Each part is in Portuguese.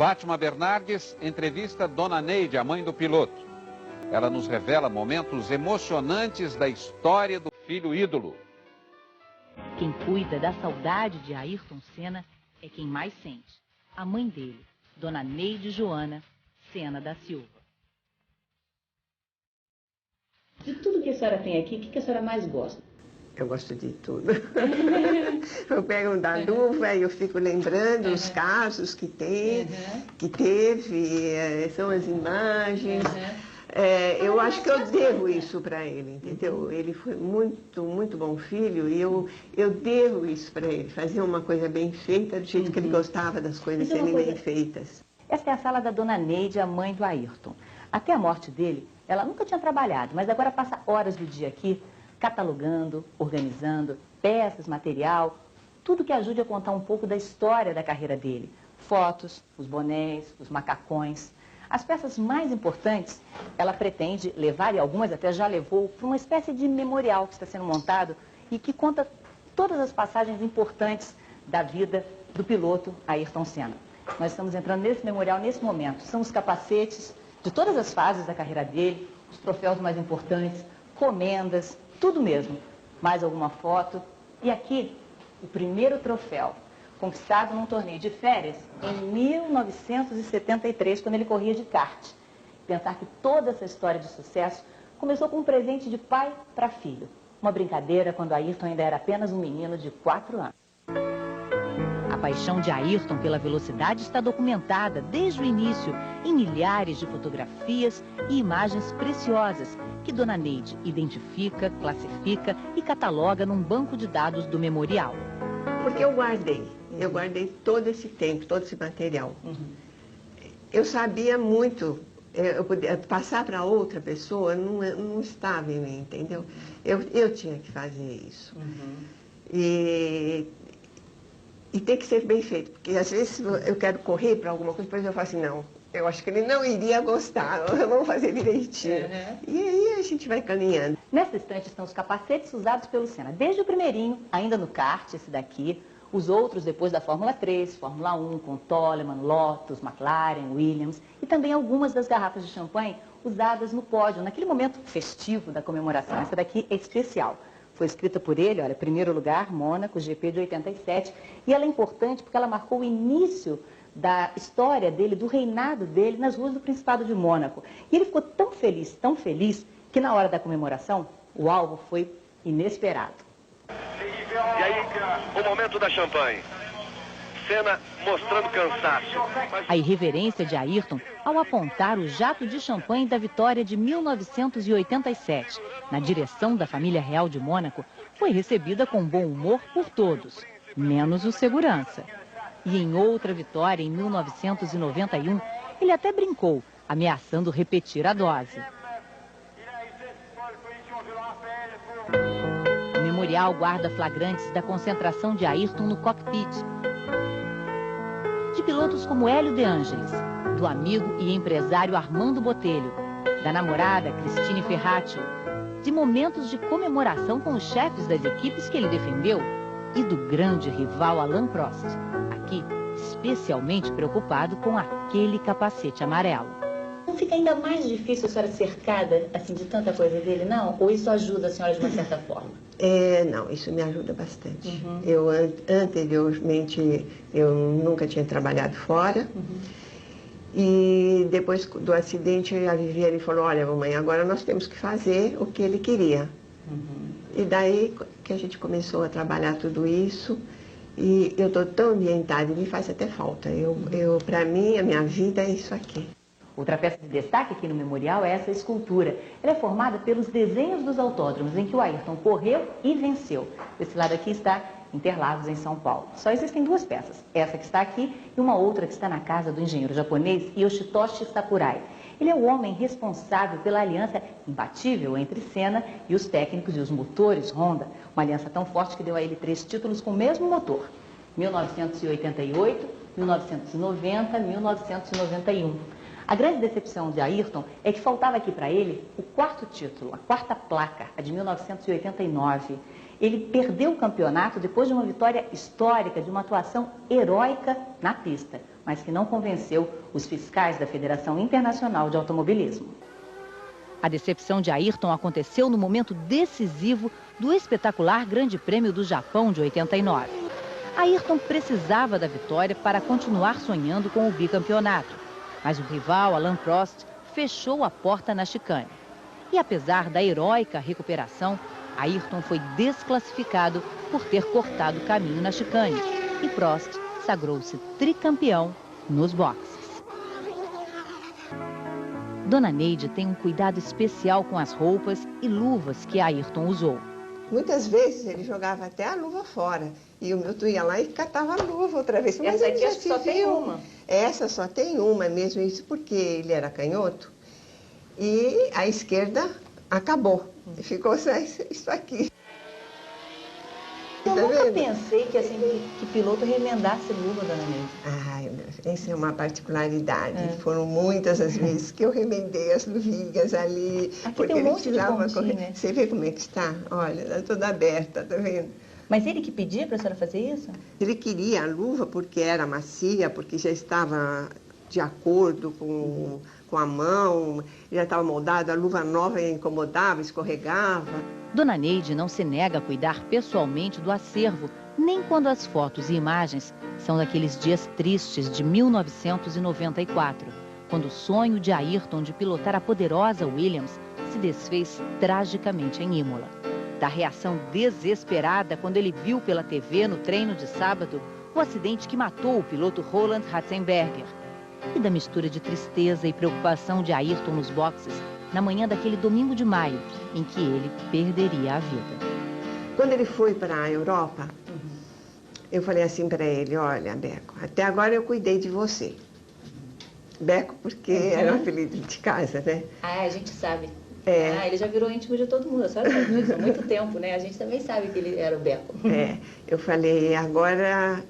Fátima Bernardes entrevista Dona Neide, a mãe do piloto. Ela nos revela momentos emocionantes da história do filho ídolo. Quem cuida da saudade de Ayrton Senna é quem mais sente. A mãe dele, Dona Neide Joana Senna da Silva. De tudo que a senhora tem aqui, o que a senhora mais gosta? Eu gosto de tudo. Eu pego da luva e eu fico lembrando os casos que tem, que teve, são as imagens. Eu acho que eu devo isso para ele, entendeu? Ele foi muito, muito bom filho e eu devo isso para ele. Fazer uma coisa bem feita do jeito que ele gostava das coisas serem bem feitas. Esta é a sala da Dona Neide, a mãe do Ayrton. Até a morte dele, ela nunca tinha trabalhado, mas agora passa horas do dia aqui, catalogando, organizando, peças, material, tudo que ajude a contar um pouco da história da carreira dele. Fotos, os bonés, os macacões. As peças mais importantes, ela pretende levar, e algumas até já levou, para uma espécie de memorial que está sendo montado e que conta todas as passagens importantes da vida do piloto Ayrton Senna. Nós estamos entrando nesse memorial nesse momento. São os capacetes de todas as fases da carreira dele, os troféus mais importantes, comendas, tudo mesmo. Mais alguma foto. E aqui, o primeiro troféu, conquistado num torneio de férias em 1973, quando ele corria de kart. Pensar que toda essa história de sucesso começou com um presente de pai para filho. Uma brincadeira quando Ayrton ainda era apenas um menino de 4 anos. A paixão de Ayrton pela velocidade está documentada desde o início em milhares de fotografias e imagens preciosas que Dona Neide identifica, classifica e cataloga num banco de dados do memorial. Porque eu guardei todo esse tempo, todo esse material. Eu sabia muito, eu podia passar para outra pessoa, não estava em mim, entendeu? Eu tinha que fazer isso. E tem que ser bem feito, porque às vezes eu quero correr para alguma coisa, depois eu falo assim, não, eu acho que ele não iria gostar, vamos fazer direitinho. E aí a gente vai caminhando. Nessa estante estão os capacetes usados pelo Senna, desde o primeirinho, ainda no kart, esse daqui, os outros depois da Fórmula 3, Fórmula 1, com Toleman, Lotus, McLaren, Williams, e também algumas das garrafas de champanhe usadas no pódio, naquele momento festivo da comemoração. Essa daqui é especial. Foi escrita por ele, olha, primeiro lugar, Mônaco, GP de 87, e ela é importante porque ela marcou o início da história dele, do reinado dele nas ruas do Principado de Mônaco. E ele ficou tão feliz, que na hora da comemoração, o alvo foi inesperado. E aí, o momento da champanhe. Senna mostrando cansaço. A irreverência de Ayrton ao apontar o jato de champanhe da vitória de 1987 na direção da família real de Mônaco foi recebida com bom humor por todos, menos o segurança. E em outra vitória, em 1991, ele até brincou, ameaçando repetir a dose. O memorial guarda flagrantes da concentração de Ayrton no cockpit, de pilotos como Hélio De Angelis, do amigo e empresário Armando Botelho, da namorada Cristine Ferraccio, de momentos de comemoração com os chefes das equipes que ele defendeu e do grande rival Alain Prost, aqui especialmente preocupado com aquele capacete amarelo. Não fica ainda mais difícil a senhora cercada assim, de tanta coisa dele, não? Ou isso ajuda a senhora de uma certa forma? Não, isso me ajuda bastante. Eu, anteriormente, eu nunca tinha trabalhado fora. E depois do acidente, a Viviane falou, olha, mamãe, agora nós temos que fazer o que ele queria. E daí que a gente começou a trabalhar tudo isso. E eu estou tão ambientada, e me faz até falta. Para mim, a minha vida é isso aqui. Outra peça de destaque aqui no memorial é essa escultura. Ela é formada pelos desenhos dos autódromos em que o Ayrton correu e venceu. Desse lado aqui está Interlagos, em São Paulo. Só existem duas peças, essa que está aqui e uma outra que está na casa do engenheiro japonês Yoshitoshi Sakurai. Ele é o homem responsável pela aliança imbatível entre Senna e os técnicos e os motores Honda. Uma aliança tão forte que deu a ele 3 títulos com o mesmo motor. 1988, 1990, 1991. A grande decepção de Ayrton é que faltava aqui para ele o 4º título, a 4ª placa, a de 1989. Ele perdeu o campeonato depois de uma vitória histórica, de uma atuação heróica na pista. mas que não convenceu os fiscais da Federação Internacional de Automobilismo. A decepção de Ayrton aconteceu no momento decisivo do espetacular Grande Prêmio do Japão de 89. Ayrton precisava da vitória para continuar sonhando com o bicampeonato, mas o rival, Alain Prost, fechou a porta na chicane. E apesar da heróica recuperação, Ayrton foi desclassificado por ter cortado o caminho na chicane e Prost sagrou-se tricampeão nos boxes. Dona Neide tem um cuidado especial com as roupas e luvas que Ayrton usou. Muitas vezes ele jogava até a luva fora. E o Milton ia lá e catava a luva outra vez. Mas essa aqui acho que só tem uma. Essa só tem uma mesmo, isso porque ele era canhoto. E a esquerda acabou. Ficou só isso aqui. Eu nunca pensei que, assim, que piloto remendasse luva, Dona Neide. Ai, essa é uma particularidade. Foram muitas as vezes que eu remendei as luvinhas ali. Aqui porque tem um ele monte de tirava pontinho, né? Você vê como é que está? Olha, está toda aberta, tá vendo? Mas ele que pedia para a senhora fazer isso? Ele queria a luva porque era macia, porque já estava de acordo com a mão, já estava moldado, a luva nova incomodava, escorregava. Dona Neide não se nega a cuidar pessoalmente do acervo, nem quando as fotos e imagens são daqueles dias tristes de 1994, quando o sonho de Ayrton de pilotar a poderosa Williams se desfez tragicamente em Imola. Da reação desesperada quando ele viu pela TV no treino de sábado o acidente que matou o piloto Roland Ratzenberger. E da mistura de tristeza e preocupação de Ayrton nos boxes na manhã daquele domingo de maio, em que ele perderia a vida. Quando ele foi para a Europa, eu falei assim para ele, olha, Beco, até agora eu cuidei de você. Beco porque era um apelido de casa, né? Ah, a gente sabe. É. Ah, ele já virou íntimo de todo mundo, sabe? Há muito tempo, né? A gente também sabe que ele era o Beco. É, eu falei, agora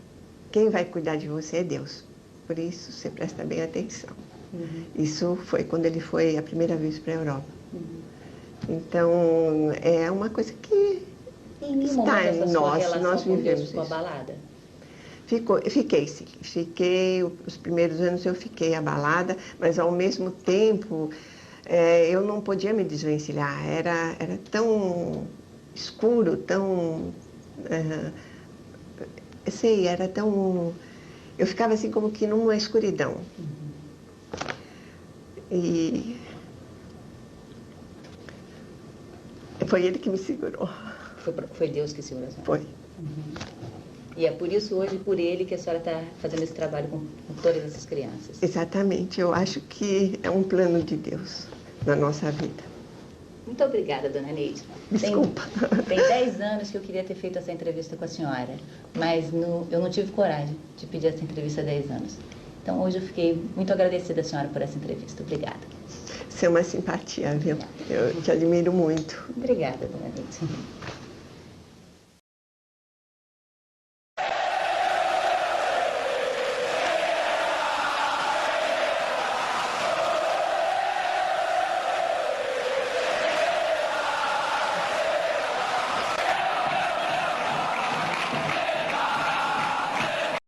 quem vai cuidar de você é Deus. Por isso, você presta bem atenção. Isso foi quando ele foi a primeira vez para a Europa. Então, é uma coisa que está em nós vivemos isso. Com a balada? Fiquei, sim. Os primeiros anos eu fiquei abalada, mas ao mesmo tempo eu não podia me desvencilhar. Era tão escuro, tão... era tão... Eu ficava assim como que numa escuridão. E foi ele que me segurou. Foi Deus que segurou? Foi. E é por isso hoje, por ele, que a senhora está fazendo esse trabalho com todas essas crianças. Exatamente. Eu acho que é um plano de Deus na nossa vida. Muito obrigada, Dona Neide. Desculpa. Tem 10 anos que eu queria ter feito essa entrevista com a senhora, mas eu não tive coragem de pedir essa entrevista há 10 anos. Então, hoje eu fiquei muito agradecida à senhora por essa entrevista. Obrigada. Você é uma simpatia, viu? Eu te admiro muito. Obrigada, Dona Neide.